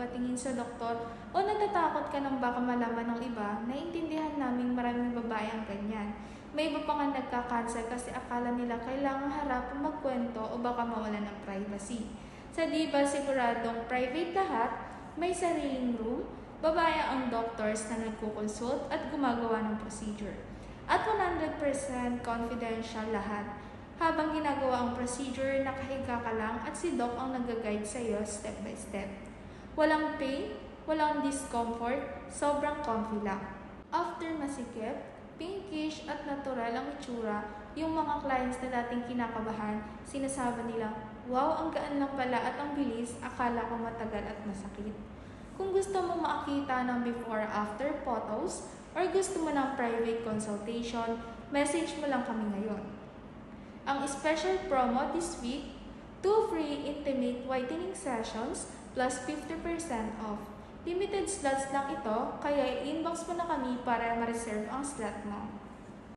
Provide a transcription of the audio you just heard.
magpatingin sa doktor o natatakot ka nang baka malaman ng iba, naiintindihan namin maraming babae ang ganyan. May iba pa nga nagka-cancel kasi akala nila kailangan harapin magkwento o baka mawalan ng privacy. Sa Diva, siguradong private lahat, may sariling room, babae ang doctors na nagkukonsult at gumagawa ng procedure. At 100% confidential lahat. Habang ginagawa ang procedure, nakahiga ka lang at si Doc ang nag-guide sa iyo step by step. Walang pain, walang discomfort, sobrang comfy lang. After masikip, pinkish at natural ang itsura, yung mga clients na dating kinakabahan, sinasabi nila, wow, ang gaan lang pala at ang bilis, akala ko matagal at masakit. Kung gusto mong makakita ng before-after photos or gusto mo ng private consultation, message mo lang kami ngayon. Ang special promo this week, 2 free intimate whitening sessions plus 50% off. Limited slots lang ito, kaya i-inbox mo na kami para ma-reserve ang slot mo.